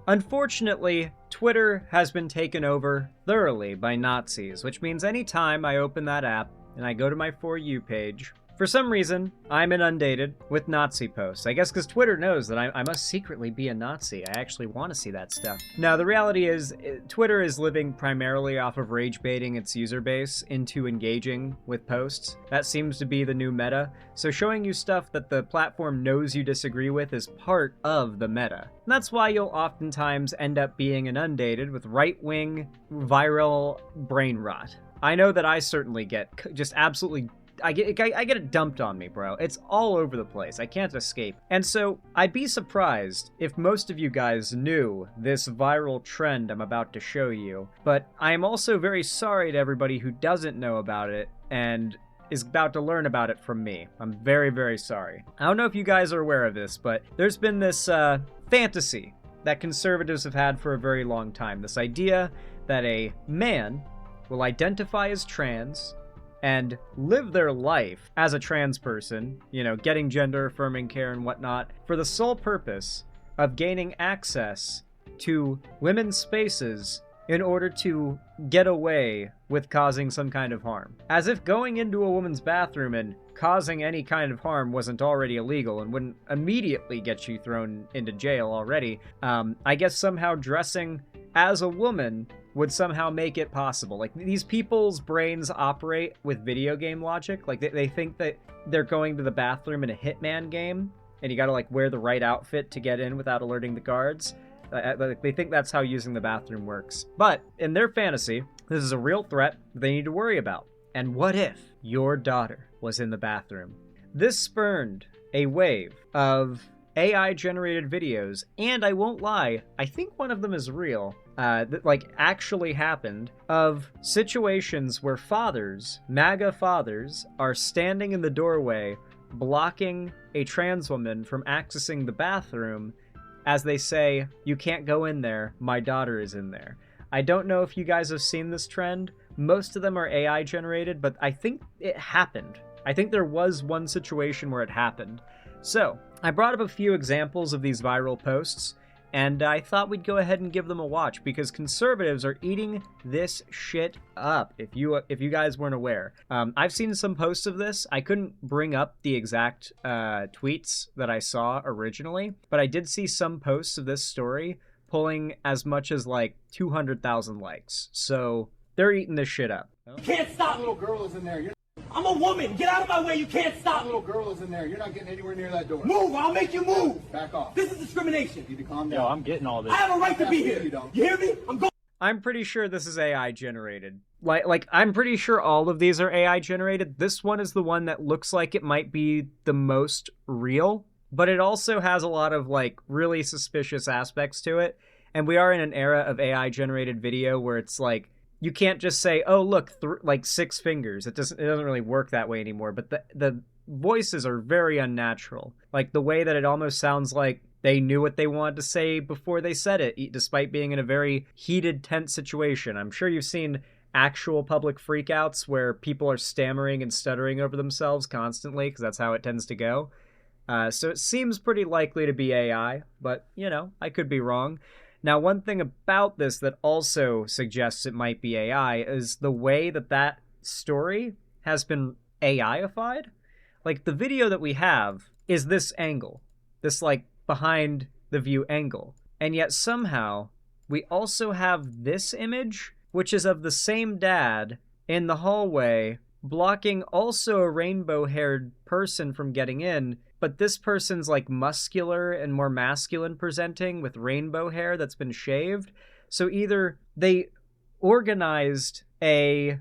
Unfortunately, Twitter has been taken over thoroughly by Nazis, which means anytime I open that app and I go to my For You page, for some reason, I'm inundated with Nazi posts. I guess because Twitter knows that I must secretly be a Nazi. I actually want to see that stuff. Now, the reality is, Twitter is living primarily off of rage baiting its user base into engaging with posts. That seems to be the new meta. So showing you stuff that the platform knows you disagree with is part of the meta. And that's why you'll oftentimes end up being inundated with right-wing viral brain rot. I know that I certainly get just absolutely I get it dumped on me, bro. It's all over the place. I can't escape. And so I'd be surprised if most of you guys knew this viral trend I'm about to show you. But I am also very sorry to everybody who doesn't know about it and is about to learn about it from me. I'm very, very sorry. I don't know if you guys are aware of this, but there's been this fantasy that conservatives have had for a very long time. This idea that a man will identify as trans and live their life as a trans person, you know, getting gender-affirming care and whatnot, for the sole purpose of gaining access to women's spaces in order to get away with causing some kind of harm. As if going into a woman's bathroom and causing any kind of harm wasn't already illegal and wouldn't immediately get you thrown into jail already. I guess somehow dressing as a woman would somehow make it possible. Like, these people's brains operate with video game logic. Like, they think that they're going to the bathroom in a Hitman game, and you gotta, like, wear the right outfit to get in without alerting the guards. They think that's how using the bathroom works. But, in their fantasy, this is a real threat they need to worry about. And what if your daughter was in the bathroom? This spurned a wave of AI-generated videos, and I won't lie, I think one of them is real, that like actually happened, of situations where fathers, MAGA fathers, are standing in the doorway blocking a trans woman from accessing the bathroom as they say, "You can't go in there, my daughter is in there." I don't know if you guys have seen this trend. Most of them are AI generated, but I think it happened. I think there was one situation where it happened. So, I brought up a few examples of these viral posts, and I thought we'd go ahead and give them a watch, because conservatives are eating this shit up, if you guys weren't aware. I've seen some posts of this. I couldn't bring up the exact tweets that I saw originally, but I did see some posts of this story pulling as much as like 200,000 likes. So they're eating this shit up. You can't stop. Little girl is in there. I'm a woman. Get out of my way. You can't stop. Little girl is in there. You're not getting anywhere near that door. Move. I'll make you move. Back off. This is discrimination. You need to calm down. Yo, I'm getting all this. I have a right to be here. You don't. You hear me? I'm going. I'm pretty sure this is AI generated. Like I'm pretty sure all of these are AI generated. This one is the one that looks like it might be the most real, but it also has a lot of like really suspicious aspects to it. And we are in an era of AI generated video where it's like, you can't just say, "Oh, look, like 6 fingers." It doesn't really work that way anymore. But the voices are very unnatural. Like the way that it almost sounds like they knew what they wanted to say before they said it, despite being in a very heated, tense situation. I'm sure you've seen actual public freakouts where people are stammering and stuttering over themselves constantly, because that's how it tends to go. So it seems pretty likely to be AI, but, you know, I could be wrong. Now, one thing about this that also suggests it might be AI is the way that that story has been AI-ified. Like, the video that we have is this angle, this, like, behind the view angle. And yet somehow we also have this image, which is of the same dad in the hallway blocking also a rainbow-haired person from getting in, but this person's like muscular and more masculine presenting with rainbow hair that's been shaved. So either they organized a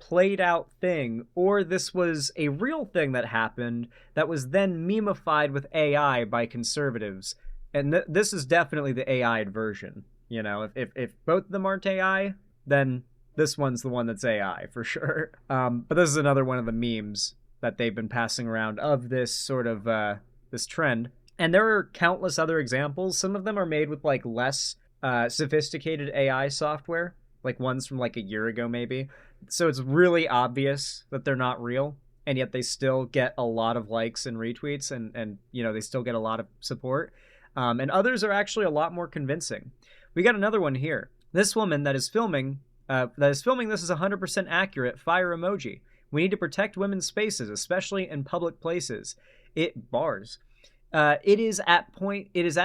played out thing, or this was a real thing that happened that was then memeified with AI by conservatives. And this is definitely the AI'd version. You know, if both of them aren't AI, then this one's the one that's AI for sure. But this is another one of the memes that they've been passing around of this sort of this trend. And there are countless other examples. Some of them are made with like less sophisticated AI software, like ones from like a year ago maybe. So it's really obvious that they're not real, and yet they still get a lot of likes and retweets, and you know, they still get a lot of support. And others are actually a lot more convincing. We got another one here. This woman that is filming this is 100% accurate. Fire emoji. We need to protect women's spaces, especially in public places. It is at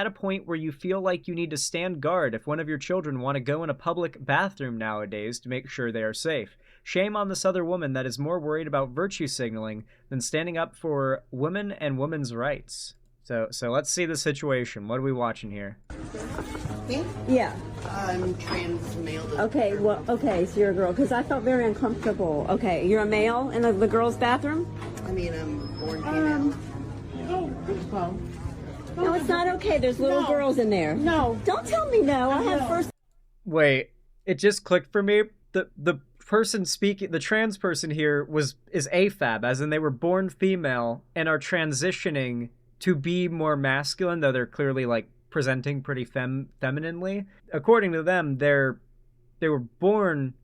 a point where you feel like you need to stand guard if one of your children want to go in a public bathroom nowadays to make sure they are safe. Shame on this other woman that is more worried about virtue signaling than standing up for women and women's rights. So let's see the situation. What are we watching here? Me? Yeah. I'm trans male. Okay, well, okay, so you're a girl, because I felt very uncomfortable. Okay, you're a male in the girls' bathroom? I mean, I'm born female. Well, no, it's not okay. There's little girls in there. No. Don't tell me no. I have first... Wait, it just clicked for me. The person speaking, the trans person here is AFAB, as in they were born female and are transitioning to be more masculine, though they're clearly like presenting pretty femininely. According to them, they were born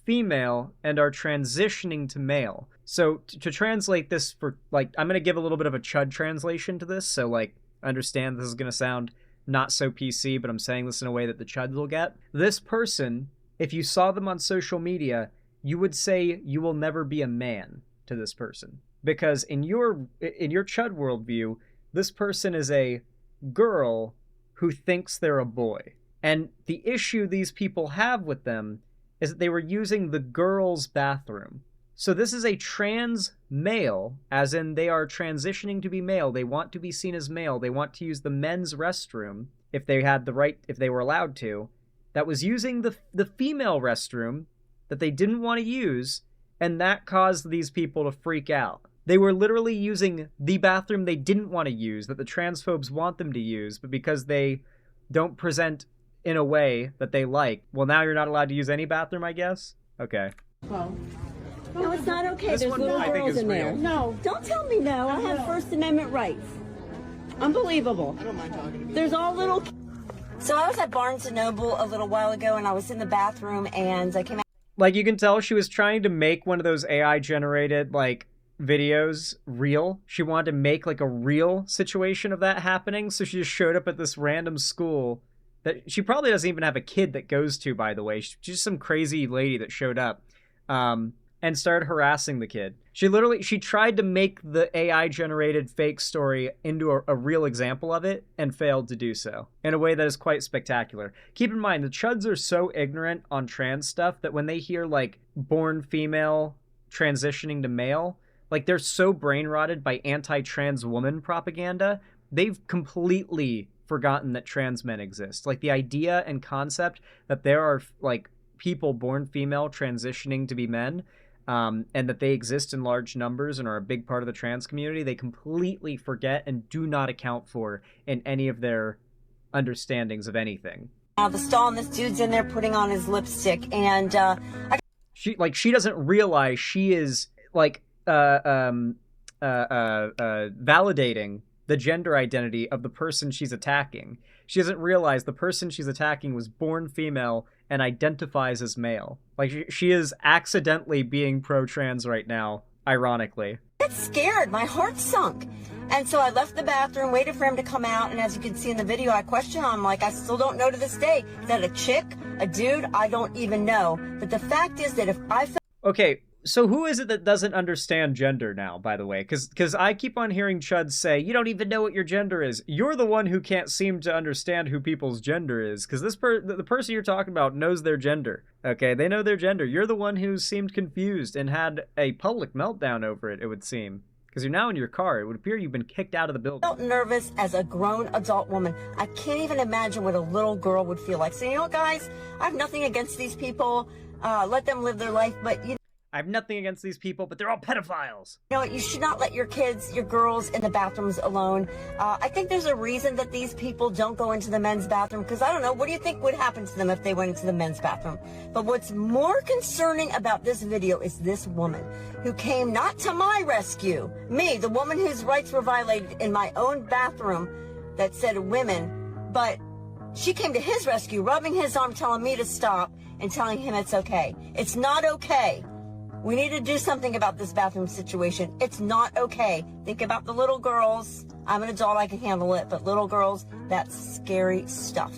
female and are transitioning to male. So to translate this for, like, I'm going to give a little bit of a chud translation to this, so like understand this is going to sound not so PC, but I'm saying this in a way that the chuds will get. This person, if you saw them on social media, you would say you will never be a man to this person, because in your chud worldview, this person is a girl who thinks they're a boy. And the issue these people have with them is that they were using the girls' bathroom. So this is a trans male, as in they are transitioning to be male. They want to be seen as male. They want to use the men's restroom if they had the right, if they were allowed to. That was using the female restroom that they didn't want to use, and that caused these people to freak out. They were literally using the bathroom they didn't want to use, that the transphobes want them to use, but because they don't present in a way that they like, well, now you're not allowed to use any bathroom, I guess? Okay. Well, No, it's not okay. This There's one little I think girls is in there. real. no. Don't tell me no. I have First Amendment rights. Unbelievable. I don't mind talking to me. There's all little... So I was at Barnes & Noble a little while ago, and I was in the bathroom, and I came out. Like, you can tell she was trying to make one of those AI-generated, like, videos real. She wanted to make, like, a real situation of that happening, so she just showed up at this random school that she probably doesn't even have a kid that goes to, by the way. She's just some crazy lady that showed up and started harassing the kid. She tried to make the AI-generated fake story into a real example of it and failed to do so in a way that is quite spectacular. Keep in mind, the chuds are so ignorant on trans stuff that when they hear, like, born female transitioning to male, like, they're so brain-rotted by anti-trans woman propaganda, they've completely forgotten that trans men exist. Like, the idea and concept that there are, like, people born female transitioning to be men, and that they exist in large numbers and are a big part of the trans community, they completely forget and do not account for in any of their understandings of anything. The stall, and this dude's in there putting on his lipstick, and she doesn't realize she is, like, validating the gender identity of the person she's attacking. She doesn't realize the person she's attacking was born female and identifies as male. Like, she is accidentally being pro-trans right now, ironically. I got scared. My heart sunk. And so I left the bathroom, waited for him to come out, and as you can see in the video, I questioned him. Like, I still don't know to this day. Is that a chick? A dude? I don't even know. But the fact is that if I felt... Okay, so who is it that doesn't understand gender now, by the way? Because I keep on hearing chuds say, you don't even know what your gender is. You're the one who can't seem to understand who people's gender is, because the person you're talking about knows their gender. Okay, they know their gender. You're the one who seemed confused and had a public meltdown over it, it would seem. Because you're now in your car. It would appear you've been kicked out of the building. felt nervous as a grown adult woman. I can't even imagine what a little girl would feel like. So, you know what, guys? I have nothing against these people. Let them live their life, but you I have nothing against these people, but they're all pedophiles. know what? You should not let your kids, your girls, in the bathrooms alone. I think there's a reason that these people don't go into the men's bathroom, because I don't know, what do you think would happen to them if they went into the men's bathroom? But what's more concerning about this video is this woman who came not to my rescue, me, the woman whose rights were violated in my own bathroom that said women, but she came to his rescue, rubbing his arm, telling me to stop and telling him it's okay. It's not okay. We need to do something about this bathroom situation. It's not okay. Think about the little girls. I'm an adult, I can handle it, but little girls, that's scary stuff.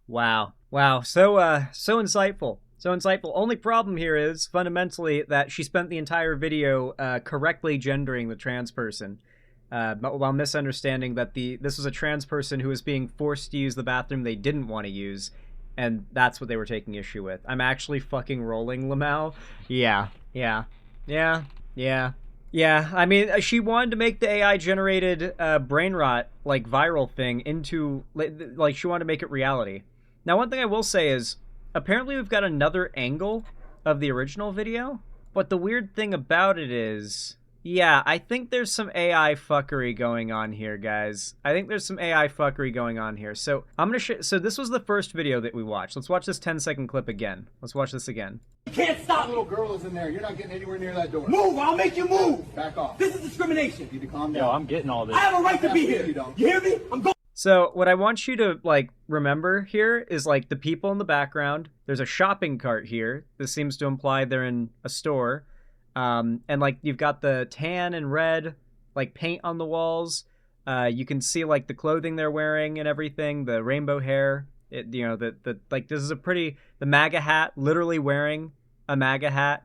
Wow. Wow. So insightful. So insightful. Only problem here is fundamentally that she spent the entire video correctly gendering the trans person, but while misunderstanding that this was a trans person who was being forced to use the bathroom they didn't want to use, and that's what they were taking issue with. I'm actually fucking rolling, Lamau. Yeah. I mean, she wanted to make the AI-generated brain rot, like, viral thing into, like, she wanted to make it reality. Now, one thing I will say is, apparently we've got another angle of the original video, but the weird thing about it is, yeah, I think there's some AI fuckery going on here, guys. I think there's some AI fuckery going on here. So I'm gonna so this was the first video that we watched. Let's watch this 10-second clip again. Let's watch this again. You can't stop That me. little girl is in there. You're not getting anywhere near that door. Move, I'll make you move. Back off. This is discrimination. You need to calm down. Yo, I'm getting all this. I have a right to be Absolutely here. you don't. You hear me? I'm going. So what I want you to, like, remember here is, like, the people in the background. There's a shopping cart here. This seems to imply they're in a store. And, like, you've got the tan and red, like, paint on the walls. You can see, like, the clothing they're wearing and everything, the rainbow hair. You know, like, this is a pretty, the MAGA hat, literally wearing a MAGA hat.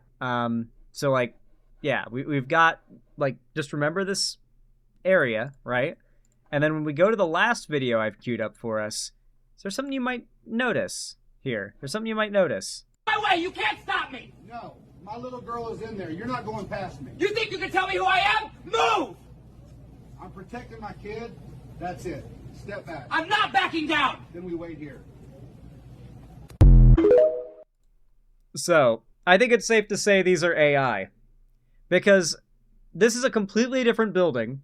So, like, yeah, we've got, like, just remember this area, right? And then when we go to the last video I've queued up for us, is there something you might notice here? There's something you might notice. My way, you can't stop me. No, my little girl is in there. You're not going past me. You think you can tell me who I am? Move. I'm protecting my kid. That's it. Step back. I'm not backing down. Then we wait here. So, I think it's safe to say these are AI. Because this is a completely different building.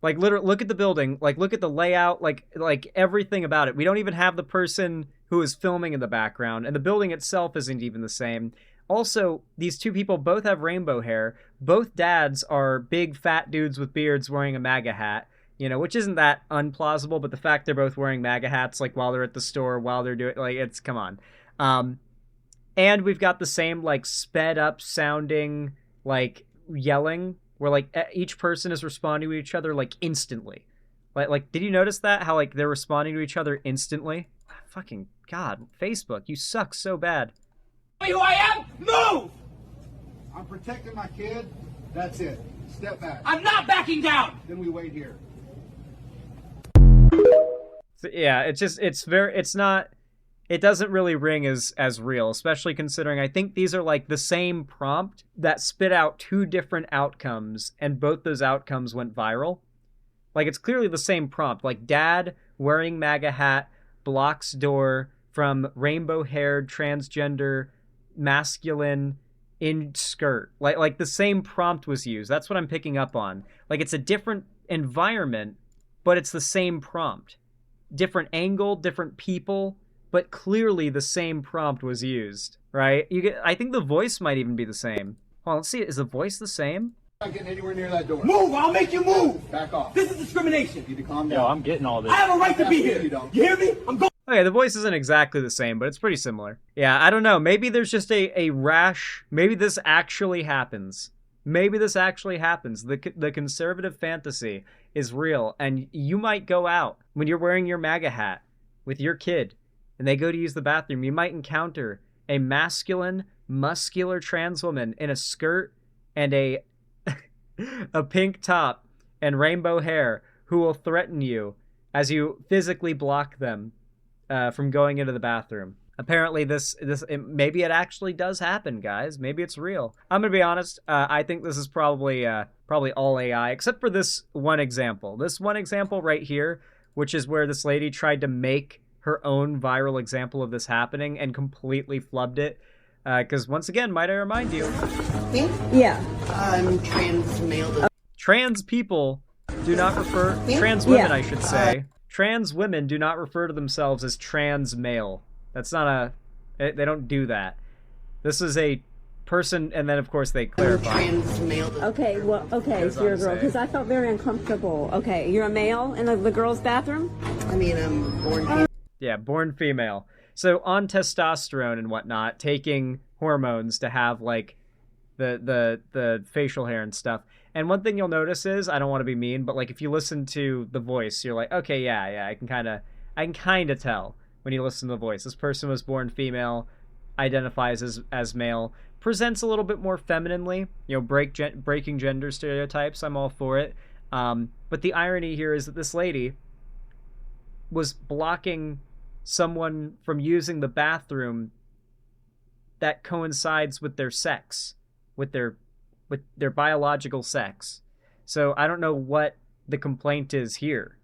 Like, literally, look at the building. Like, look at the layout. Like everything about it. We don't even have the person who is filming in the background. And the building itself isn't even the same. Also, these two people both have rainbow hair. Both dads are big, fat dudes with beards wearing a MAGA hat. You know, which isn't that unplausible, but the fact they're both wearing MAGA hats, like, while they're at the store, while they're doing, like, it's, come on. And we've got the same, like, sped up sounding, like, yelling, where, like, each person is responding to each other, like, instantly. Like, did you notice that? How, like, they're responding to each other instantly? Fucking God, Facebook, you suck so bad. Tell me who I am? Move. I'm protecting my kid. That's it. Step back. I'm not backing down. Then we wait here. So, yeah, it doesn't really ring as real, especially considering I think these are like the same prompt that spit out two different outcomes, and both those outcomes went viral. Like, it's clearly the same prompt, like dad wearing MAGA hat blocks door from rainbow-haired transgender masculine in skirt. Like the same prompt was used. That's what I'm picking up on. Like, it's a different environment, but it's the same prompt. Different angle, different people, but clearly the same prompt was used, right? I think the voice might even be the same. Hold on, let's see. Is the voice the same? You're not getting anywhere near that door. Move, I'll make you move. Back off. This is discrimination. You need to calm down. Yo, I'm getting all this. I have a right to be Absolutely here. you don't. You hear me? I'm going. Okay, the voice isn't exactly the same, but it's pretty similar. Yeah, I don't know. Maybe there's just a rash. Maybe this actually happens. Maybe this actually happens. The conservative fantasy is real, and you might go out when you're wearing your MAGA hat with your kid, and they go to use the bathroom. You might encounter a masculine, muscular trans woman in a skirt and a pink top and rainbow hair who will threaten you as you physically block them from going into the bathroom. Apparently maybe it actually does happen, guys. Maybe it's real. I'm gonna be honest. I think this is probably all AI, except for this one example. This one example right here, which is where this lady tried to make her own viral example of this happening and completely flubbed it. Because once again, might I remind you, Me? Yeah. I'm trans male. trans people do not refer, trans women, Yeah. I should say, trans women do not refer to themselves as trans male. That's not they don't do that. This is a person, and then of course they clarify. Trans male. Okay, well, okay, Goes so you're a on to girl, say. because I felt very uncomfortable. Okay, you're a male in the girls' bathroom? I mean, I'm born. Yeah, born female. So on testosterone and whatnot, taking hormones to have, like, the facial hair and stuff. And one thing you'll notice is, I don't want to be mean, but like if you listen to the voice, you're like, okay, yeah, I can kind of tell when you listen to the voice. This person was born female, identifies as male, presents a little bit more femininely, breaking gender stereotypes. I'm all for it. But the irony here is that this lady was blocking someone from using the bathroom that coincides with their sex, with their biological sex. So I don't know what the complaint is here.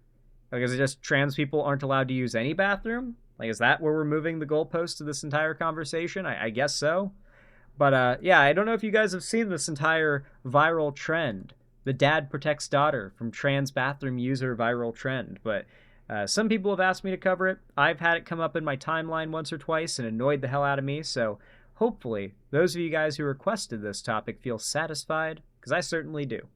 Like, is it just trans people aren't allowed to use any bathroom? Like, is that where we're moving the goalpost of this entire conversation? I guess so. But yeah, I don't know if you guys have seen this entire viral trend, the dad protects daughter from trans bathroom user viral trend. But some people have asked me to cover it. I've had it come up in my timeline once or twice and annoyed the hell out of me. So hopefully those of you guys who requested this topic feel satisfied, because I certainly do.